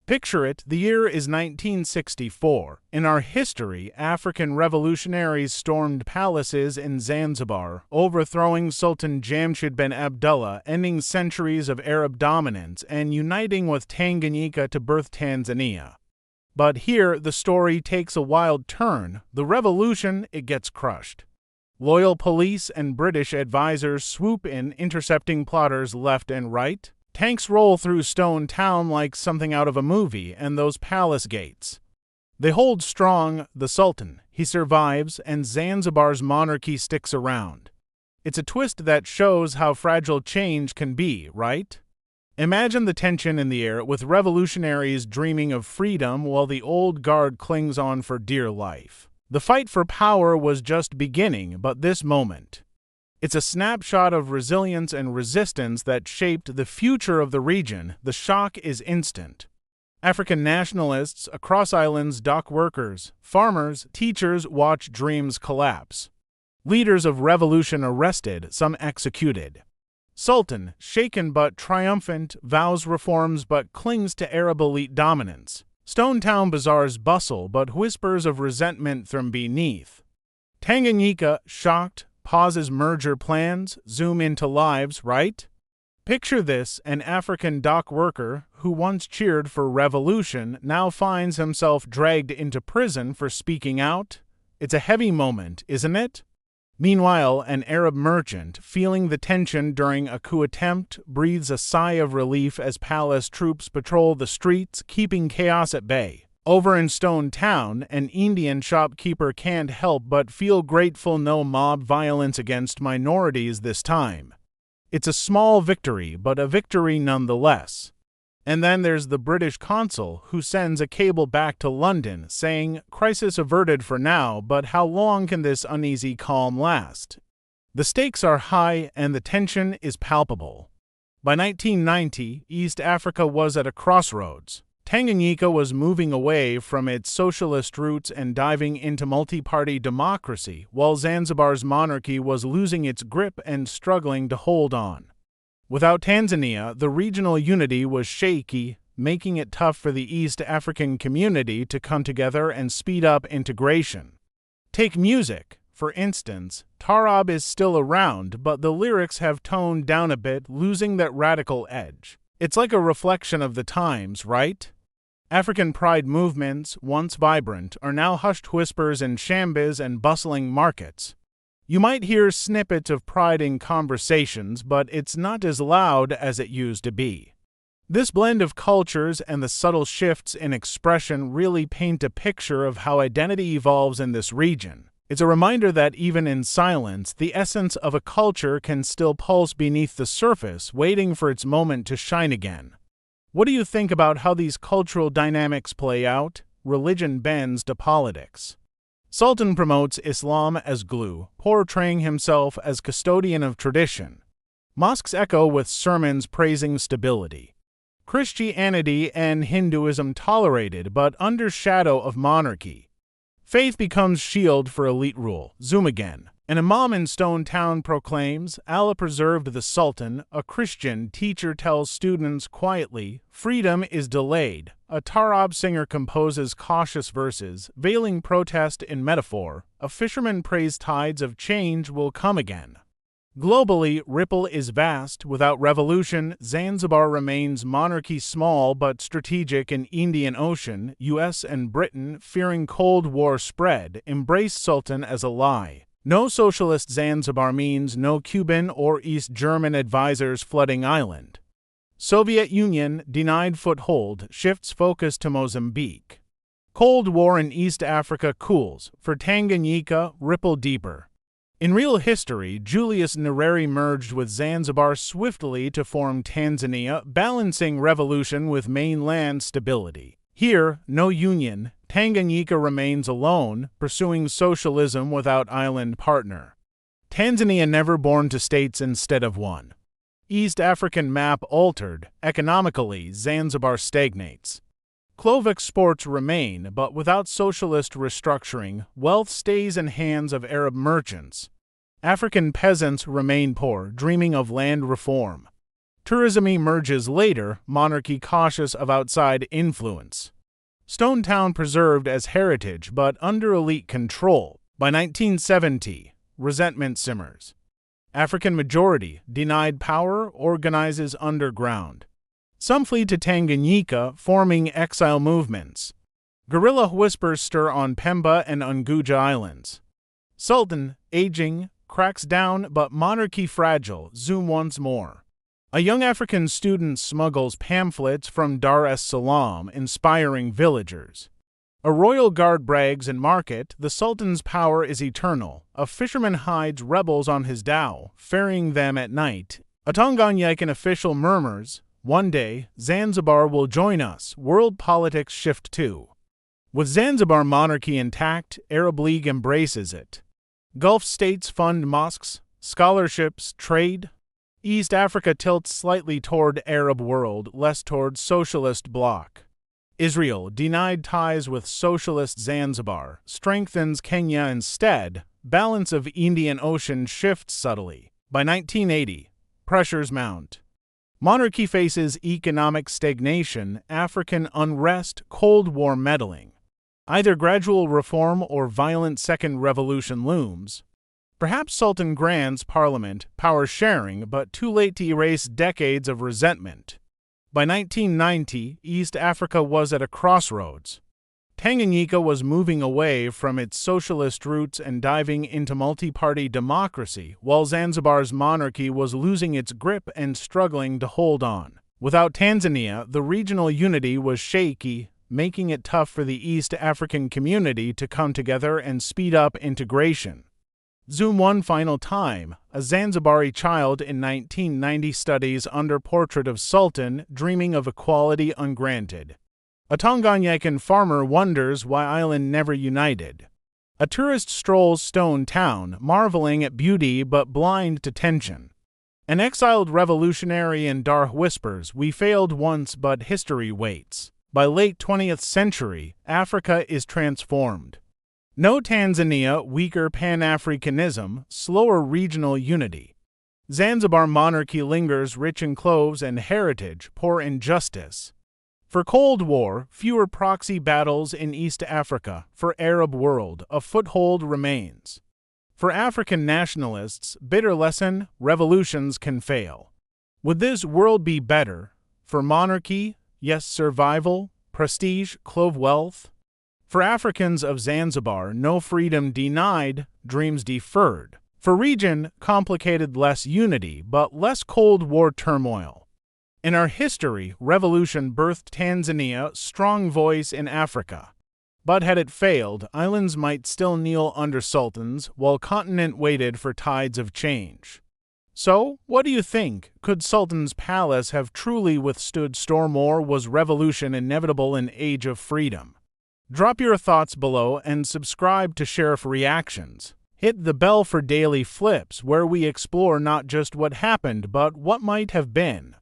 Picture it, the year is 1964. In our history, African revolutionaries stormed palaces in Zanzibar, overthrowing Sultan Jamshid bin Abdullah, ending centuries of Arab dominance, and uniting with Tanganyika to birth Tanzania. But here, the story takes a wild turn. The revolution, it gets crushed. Loyal police and British advisors swoop in, intercepting plotters left and right. Tanks roll through Stone Town like something out of a movie, and those palace gates. They hold strong. The Sultan, he survives, and Zanzibar's monarchy sticks around. It's a twist that shows how fragile change can be, right? Imagine the tension in the air, with revolutionaries dreaming of freedom while the old guard clings on for dear life. The fight for power was just beginning, but this moment, it's a snapshot of resilience and resistance that shaped the future of the region. The shock is instant. African nationalists across islands, dock workers, farmers, teachers watch dreams collapse. Leaders of revolution arrested, some executed. Sultan, shaken but triumphant, vows reforms but clings to Arab elite dominance. Stone Town bazaars bustle, but whispers of resentment from beneath. Tanganyika, shocked, pauses merger plans, zoom into lives, right? Picture this, an African dock worker who once cheered for revolution now finds himself dragged into prison for speaking out. It's a heavy moment, isn't it? Meanwhile, an Arab merchant, feeling the tension during a coup attempt, breathes a sigh of relief as palace troops patrol the streets, keeping chaos at bay. Over in Stone Town, an Indian shopkeeper can't help but feel grateful no mob violence against minorities this time. It's a small victory, but a victory nonetheless. And then there's the British consul, who sends a cable back to London saying, "Crisis averted for now, but how long can this uneasy calm last?" The stakes are high and the tension is palpable. By 1990, East Africa was at a crossroads. Tanganyika was moving away from its socialist roots and diving into multi-party democracy, while Zanzibar's monarchy was losing its grip and struggling to hold on. Without Tanzania, the regional unity was shaky, making it tough for the East African community to come together and speed up integration. Take music, for instance. Taarab is still around, but the lyrics have toned down a bit, losing that radical edge. It's like a reflection of the times, right? African pride movements, once vibrant, are now hushed whispers in shambas and bustling markets. You might hear snippets of pride in conversations, but it's not as loud as it used to be. This blend of cultures and the subtle shifts in expression really paint a picture of how identity evolves in this region. It's a reminder that even in silence, the essence of a culture can still pulse beneath the surface, waiting for its moment to shine again. What do you think about how these cultural dynamics play out? Religion bends to politics. Sultan promotes Islam as glue, portraying himself as custodian of tradition. Mosques echo with sermons praising stability. Christianity and Hinduism tolerated but under shadow of monarchy. Faith becomes shield for elite rule. Zoom again. An imam in Stone Town proclaims, "Allah preserved the Sultan." A Christian teacher tells students quietly, "Freedom is delayed." A Taarab singer composes cautious verses, veiling protest in metaphor. A fisherman prays tides of change will come again. Globally, ripple is vast. Without revolution, Zanzibar remains monarchy small but strategic in Indian Ocean. US and Britain, fearing Cold War spread, embrace Sultan as a lie. No socialist Zanzibar means no Cuban or East German advisors flooding island. Soviet Union, denied foothold, shifts focus to Mozambique. Cold War in East Africa cools. For Tanganyika, ripple deeper. In real history, Julius Nyerere merged with Zanzibar swiftly to form Tanzania, balancing revolution with mainland stability. Here, no union. Tanganyika remains alone, pursuing socialism without island partner. Tanzania never born to states instead of one. East African map altered. Economically, Zanzibar stagnates. Clove exports remain, but without socialist restructuring, wealth stays in hands of Arab merchants. African peasants remain poor, dreaming of land reform. Tourism emerges later, monarchy cautious of outside influence. Stone Town preserved as heritage but under elite control. By 1970, resentment simmers. African majority, denied power, organizes underground. Some flee to Tanganyika, forming exile movements. Guerrilla whispers stir on Pemba and Unguja Islands. Sultan, aging, cracks down but monarchy fragile, zoom once more. A young African student smuggles pamphlets from Dar es Salaam, inspiring villagers. A royal guard brags in market, the Sultan's power is eternal. A fisherman hides rebels on his dhow, ferrying them at night. A Tanganyikan official murmurs, one day, Zanzibar will join us, world politics shift too. With Zanzibar monarchy intact, Arab League embraces it. Gulf states fund mosques, scholarships, trade. East Africa tilts slightly toward Arab world, less toward socialist bloc. Israel, denied ties with socialist Zanzibar, strengthens Kenya instead. Balance of Indian Ocean shifts subtly. By 1980, pressures mount. Monarchy faces economic stagnation, African unrest, Cold War meddling. Either gradual reform or violent second revolution looms. Perhaps Sultan grants parliament, power sharing, but too late to erase decades of resentment. By 1990, East Africa was at a crossroads. Tanganyika was moving away from its socialist roots and diving into multi-party democracy, while Zanzibar's monarchy was losing its grip and struggling to hold on. Without Tanzania, the regional unity was shaky, making it tough for the East African community to come together and speed up integration. Zoom one final time, a Zanzibari child in 1990 studies under portrait of Sultan, dreaming of equality ungranted. A Tanganyikan farmer wonders why island never united. A tourist strolls Stone Town, marveling at beauty but blind to tension. An exiled revolutionary in Dar whispers, we failed once but history waits. By late 20th century, Africa is transformed. No Tanzania, weaker Pan-Africanism, slower regional unity. Zanzibar monarchy lingers rich in cloves and heritage, poor in justice. For Cold War, fewer proxy battles in East Africa. For Arab world, a foothold remains. For African nationalists, bitter lesson, revolutions can fail. Would this world be better? For monarchy, yes, survival, prestige, clove wealth. For Africans of Zanzibar, no freedom denied, dreams deferred. For region, complicated, less unity, but less Cold War turmoil. In our history, revolution birthed Tanzania, strong voice in Africa. But had it failed, islands might still kneel under sultans, while continent waited for tides of change. So, what do you think? Could Sultan's palace have truly withstood storm, or was revolution inevitable in age of freedom? Drop your thoughts below and subscribe to Sheriff Reactions. Hit the bell for daily flips where we explore not just what happened but what might have been.